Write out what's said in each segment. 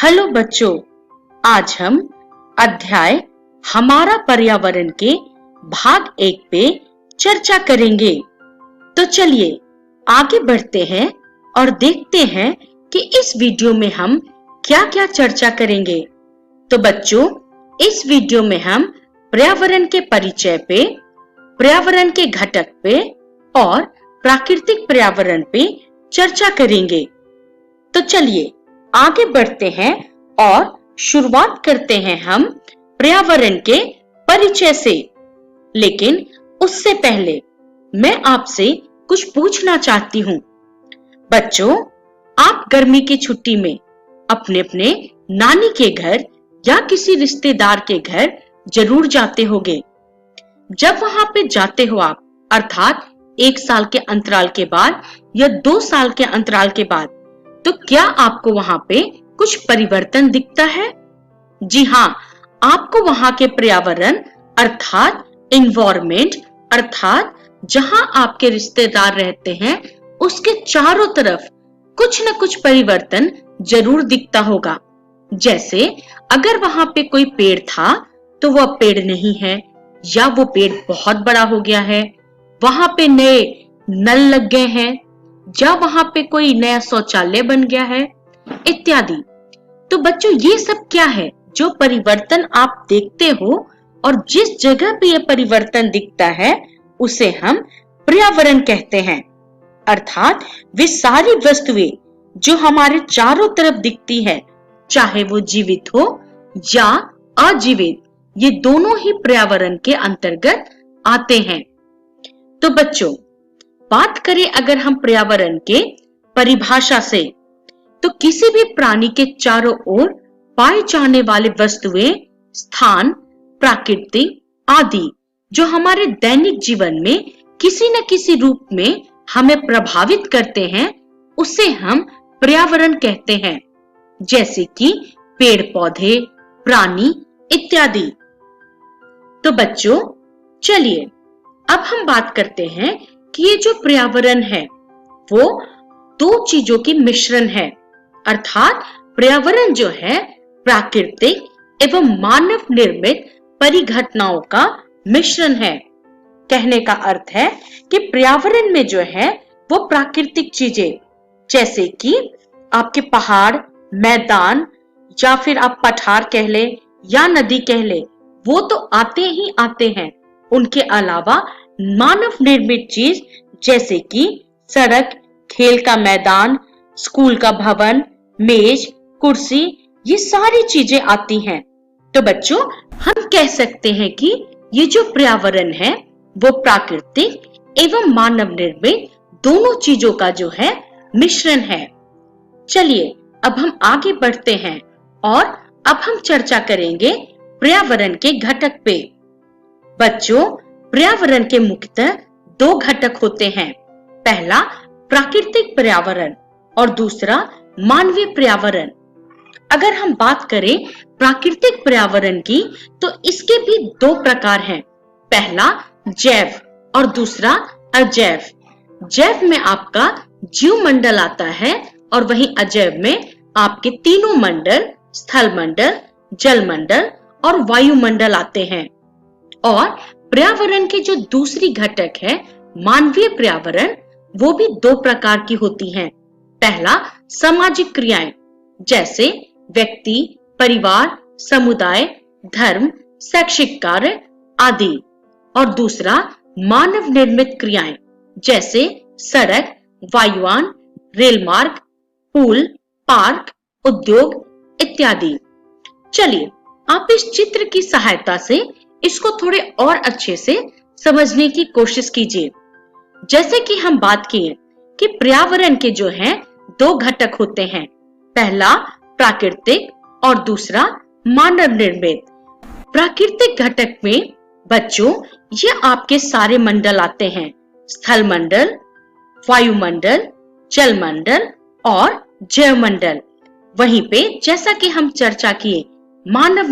Hello बच्चों, आज हम अध्याय हमारा पर्यावरण के भाग 1 पे चर्चा करेंगे। तो चलिए आगे बढ़ते हैं और देखते हैं कि इस वीडियो में हम क्या-क्या चर्चा करेंगे। तो बच्चों, इस वीडियो में हम पर्यावरण के परिचय पे, पर्यावरण के घटक पे और प्राकृतिक पर्यावरण पे चर्चा करेंगे। तो चलिए आगे बढ़ते हैं और शुरुआत करते हैं हम पर्यावरण के परिचय से। लेकिन उससे पहले मैं आपसे कुछ पूछना चाहती हूँ। बच्चों, आप गर्मी की छुट्टी में अपने अपने नानी के घर या किसी रिश्तेदार के घर जरूर जाते होंगे। जब वहां पे जाते हो आप, अर्थात 1 साल के अंतराल के बाद या 2 साल के अंतराल के बाद, तो क्या आपको वहां पे कुछ परिवर्तन दिखता है? जी हाँ, आपको वहां के पर्यावरण अर्थात एनवायरनमेंट, अर्थात जहां आपके रिश्तेदार रहते हैं, उसके चारों तरफ कुछ न कुछ परिवर्तन जरूर दिखता होगा। जैसे अगर वहां पे कोई पेड़ था तो वह पेड़ नहीं है, या वो पेड़ बहुत बड़ा हो गया है, वहां पे नए नल लग गए हैं, या वहां पे कोई नया शौचालय बन गया है, इत्यादि। तो बच्चों, ये सब क्या है जो परिवर्तन आप देखते हो, और जिस जगह पे ये परिवर्तन दिखता है उसे हम पर्यावरण कहते हैं। अर्थात वे सारी वस्तुएं जो हमारे चारों तरफ दिखती है, चाहे वो जीवित हो या अजीवित, ये दोनों ही पर्यावरण के अंतर्गत आते हैं। तो बच्चों, बात करें अगर हम पर्यावरण के परिभाषा से, तो किसी भी प्राणी के चारों ओर पाए जाने वाले वस्तुएं, स्थान, प्रकृति आदि जो हमारे दैनिक जीवन में किसी न किसी रूप में हमें प्रभावित करते हैं, उसे हम पर्यावरण कहते हैं। जैसे कि पेड़ पौधे, प्राणी इत्यादि। तो बच्चों, चलिए अब हम बात करते हैं कि ये जो पर्यावरण है वो 2 चीजों की मिश्रण है। अर्थात पर्यावरण जो है प्राकृतिक एवं मानव निर्मित परिघटनाओं का मिश्रण है। कहने का अर्थ है कि पर्यावरण में जो है वो प्राकृतिक चीजें, जैसे कि आपके पहाड़, मैदान, या फिर आप पठार कह ले या नदी कह ले, वो तो आते ही आते हैं। उनके अलावा मानव निर्मित चीज जैसे कि सड़क, खेल का मैदान, स्कूल का भवन, मेज, कुर्सी, ये सारी चीजें आती हैं। तो बच्चों, हम कह सकते हैं कि ये जो पर्यावरण है वो प्राकृतिक एवं मानव निर्मित दोनों चीजों का जो है मिश्रण है। चलिए अब हम आगे बढ़ते हैं और अब हम चर्चा करेंगे पर्यावरण के घटक पे। बच्चों, पर्यावरण के मुख्यतः 2 घटक होते हैं। पहला प्राकृतिक पर्यावरण और दूसरा मानवीय पर्यावरण। अगर हम बात करें प्राकृतिक पर्यावरण की, तो इसके भी 2 प्रकार हैं। पहला जैव और दूसरा अजैव। जैव में आपका जीव मंडल आता है और वहीं अजैव में आपके तीनों मंडल, स्थल मंडल, जल मंडल और वायुमंडल आते हैं। और पर्यावरण के जो दूसरी घटक है मानवीय पर्यावरण, वो भी 2 प्रकार की होती हैं। पहला सामाजिक क्रियाएं, जैसे व्यक्ति, परिवार, समुदाय, धर्म, शैक्षिक कार्य आदि। और दूसरा मानव निर्मित क्रियाएं, जैसे सड़क, वायुयान, रेल मार्ग, पुल, पार्क, उद्योग इत्यादि। चलिए आप इस चित्र की सहायता से इसको थोड़े और अच्छे से समझने की कोशिश कीजिए। जैसे कि हम बात किए कि पर्यावरण के जो हैं 2 घटक होते हैं। पहला प्राकृतिक और दूसरा मानव निर्मित। प्राकृतिक घटक में बच्चों ये आपके सारे मंडल आते हैं। स्थल मंडल, वायुमंडल, जल मंडल और जैव मंडल। वहीं पे जैसा कि हम चर्चा किए मानव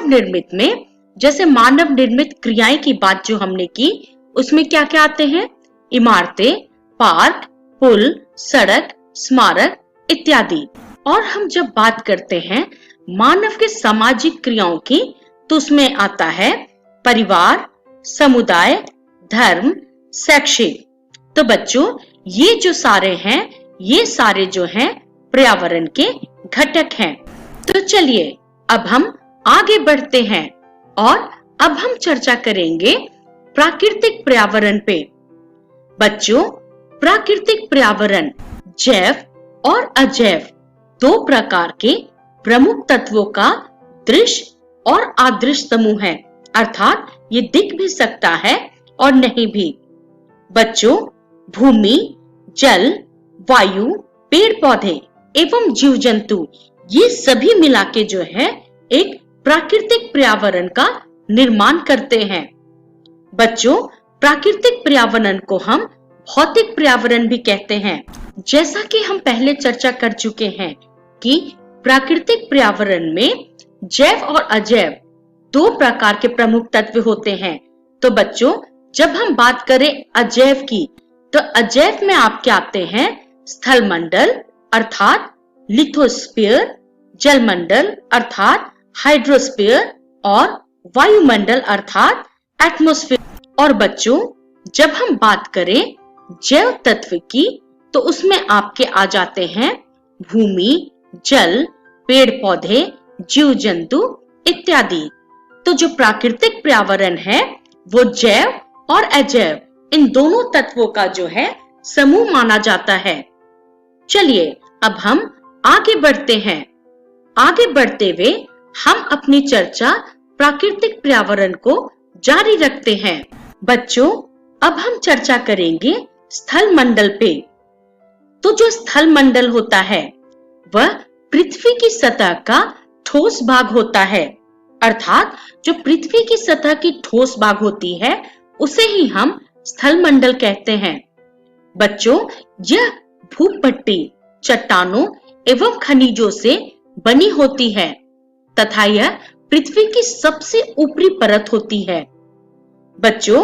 निर्मित में जैसे मानव निर्मित क्रियाएं की बात जो हमने की, उसमें क्या क्या आते हैं? इमारतें, पार्क, पुल, सड़क, स्मारक इत्यादि। और हम जब बात करते हैं मानव के सामाजिक क्रियाओं की, तो उसमें आता है परिवार, समुदाय, धर्म, शैक्षिक। तो बच्चों, ये जो सारे हैं, ये सारे जो हैं पर्यावरण के घटक हैं। तो चलिए अब हम आगे बढ़ते हैं और अब हम चर्चा करेंगे प्राकृतिक पर्यावरण पे। बच्चों, प्राकृतिक पर्यावरण जैव और अजैव दो प्रकार के प्रमुख तत्वों का दृश्य और अदृश्य समूह है, अर्थात ये दिख भी सकता है और नहीं भी। बच्चों, भूमि, जल, वायु, पेड़ पौधे एवं जीव जंतु, ये सभी मिला के जो है एक प्राकृतिक पर्यावरण का निर्माण करते हैं। बच्चों, प्राकृतिक पर्यावरण को हम भौतिक पर्यावरण भी कहते हैं। जैसा कि हम पहले चर्चा कर चुके हैं कि प्राकृतिक पर्यावरण में जैव और अजैव दो प्रकार के प्रमुख तत्व होते हैं। तो बच्चों, जब हम बात करें अजैव की, तो अजैव में आपके आते हैं स्थल मंडल अर्थात लिथोस्फीयर, जलमंडल अर्थात हाइड्रोस्फीयर और वायुमंडल अर्थात एटमॉस्फेयर। और बच्चों, जब हम बात करें जैव तत्व की, तो उसमें आपके आ जाते हैं भूमि, जल, पेड़ पौधे, जीव जंतु इत्यादि। तो जो प्राकृतिक पर्यावरण है वो जैव और अजैव इन दोनों तत्वों का जो है समूह माना जाता है। चलिए अब हम आगे बढ़ते हैं। आगे बढ़ते हुए हम अपनी चर्चा प्राकृतिक पर्यावरण को जारी रखते हैं। बच्चों, अब हम चर्चा करेंगे स्थल मंडल पे। तो जो स्थल मंडल होता है वह पृथ्वी की सतह का ठोस भाग होता है, अर्थात जो पृथ्वी की सतह की ठोस भाग होती है उसे ही हम स्थल मंडल कहते हैं। बच्चों, यह भूपट्टी चट्टानों एवं खनिजों से बनी होती है तथा यह पृथ्वी की सबसे ऊपरी परत होती है। बच्चों,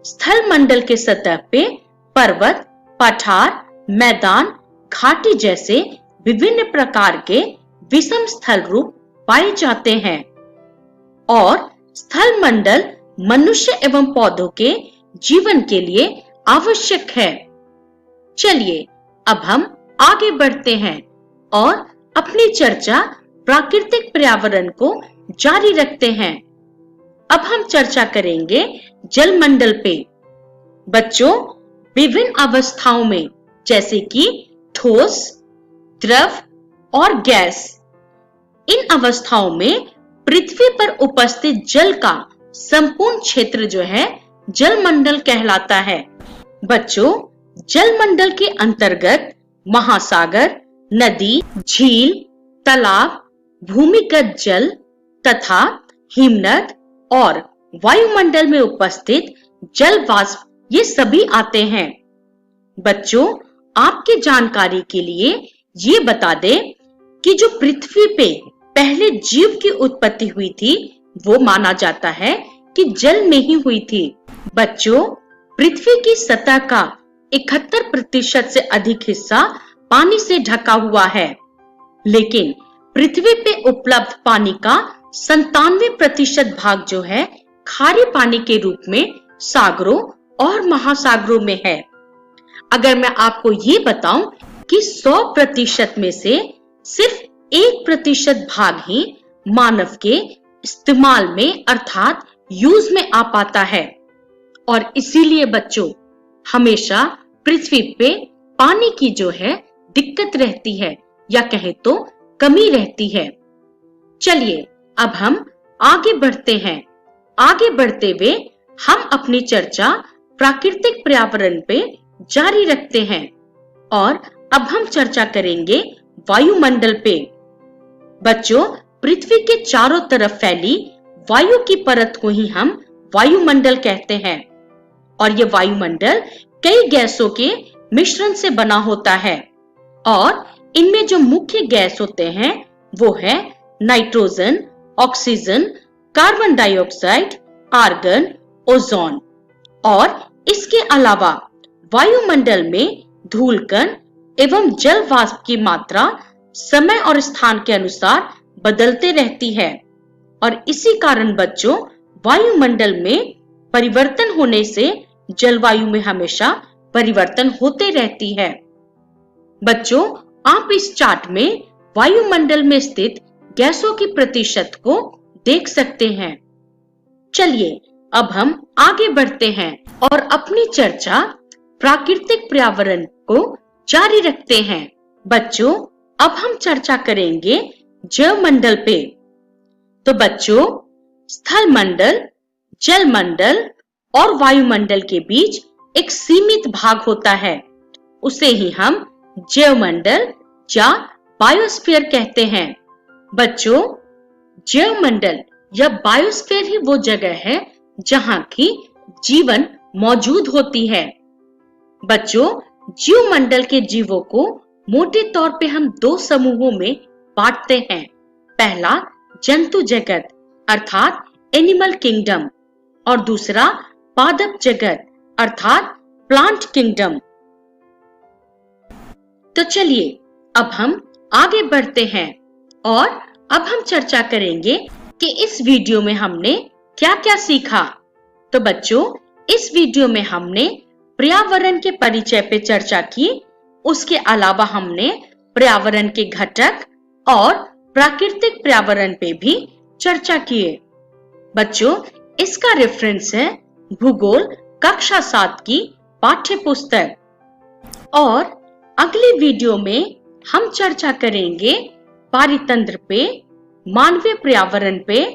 स्थल मंडल के सतह पे पर्वत, पठार, मैदान, घाटी जैसे विभिन्न प्रकार के विषम स्थल रूप पाए जाते हैं और स्थल मंडल मनुष्य एवं पौधों के जीवन के लिए आवश्यक है। चलिए अब हम आगे बढ़ते हैं और अपनी चर्चा प्राकृतिक पर्यावरण को जारी रखते हैं। अब हम चर्चा करेंगे जल मंडल पे। बच्चों, विभिन्न अवस्थाओं में जैसे कि ठोस, द्रव और गैस, इन अवस्थाओं में पृथ्वी पर उपस्थित जल का संपूर्ण क्षेत्र जो है जल मंडल कहलाता है। बच्चों, जल मंडल के अंतर्गत महासागर, नदी, झील, तालाब, भूमिगत जल तथा हिमनद और वायुमंडल में उपस्थित जल वाष्प ये सभी आते हैं। बच्चों, आपकी जानकारी के लिए ये बता दें कि जो पृथ्वी पे पहले जीव की उत्पत्ति हुई थी वो माना जाता है कि जल में ही हुई थी। बच्चों, पृथ्वी की सतह का 71% से अधिक हिस्सा पानी से ढका हुआ है, लेकिन पृथ्वी पे उपलब्ध पानी का 97% भाग जो है खारे पानी के रूप में सागरों और महासागरों में है। अगर मैं आपको ये बताऊं कि 100% में से सिर्फ 1% भाग ही मानव के इस्तेमाल में अर्थात यूज में आ पाता है और इसीलिए बच्चों हमेशा पृथ्वी पे पानी की जो है दिक्कत रहती है या कहें तो कमी रहती है। चलिए अब हम आगे बढ़ते हैं। आगे बढ़ते हुए हम अपनी चर्चा प्राकृतिक पर्यावरण पे जारी रखते हैं और अब हम चर्चा करेंगे वायुमंडल पे। बच्चों, पृथ्वी के चारों तरफ फैली वायु की परत को ही हम वायुमंडल कहते हैं और ये वायुमंडल कई गैसों के मिश्रण से बना होता है और इनमें जो मुख्य गैस होते हैं वो है nitrogen, oxygen, carbon dioxide, argon, ozone और इसके अलावा वायुमंडल में धूलकण एवं जल वाष्प की मात्रा समय और स्थान के अनुसार बदलते रहती है और इसी कारण बच्चों वायुमंडल में परिवर्तन होने से जलवायु में हमेशा परिवर्तन होते रहती है। बच्चों, आप इस चार्ट में वायुमंडल में स्थित गैसों की प्रतिशत को देख सकते हैं। चलिए अब हम आगे बढ़ते हैं और अपनी चर्चा प्राकृतिक पर्यावरण को जारी रखते हैं। बच्चों, अब हम चर्चा करेंगे जलमंडल पे। तो बच्चों, स्थल मंडल, जल मंडल और वायुमंडल के बीच एक सीमित भाग होता है, उसे ही हम जैवमंडल या बायोस्फीयर कहते हैं। बच्चों, जैवमंडल या बायोस्फीयर ही वो जगह है जहां की जीवन मौजूद होती है। बच्चों, जीवमंडल के जीवों को मोटे तौर पे हम दो समूहों में बांटते हैं। पहला जंतु जगत अर्थात एनिमल किंगडम और दूसरा पादप जगत अर्थात प्लांट किंगडम। तो चलिए अब हम आगे बढ़ते हैं और अब हम चर्चा करेंगे कि इस वीडियो में हमने क्या क्या सीखा। तो बच्चों, इस वीडियो में हमने पर्यावरण के परिचय पे चर्चा की। उसके अलावा हमने पर्यावरण के घटक और प्राकृतिक पर्यावरण पे भी चर्चा किए। बच्चों, इसका रेफरेंस है भूगोल कक्षा 7 की पाठ्य पुस्तक। और अगली वीडियो में हम चर्चा करेंगे पारितंत्र पे, मानवीय पर्यावरण पे,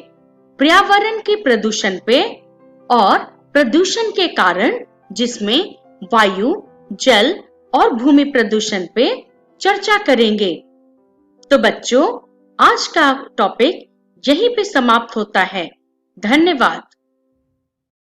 पर्यावरण के प्रदूषण पे और प्रदूषण के कारण जिसमें वायु, जल और भूमि प्रदूषण पे चर्चा करेंगे। तो बच्चों, आज का टॉपिक यहीं पे समाप्त होता है। धन्यवाद।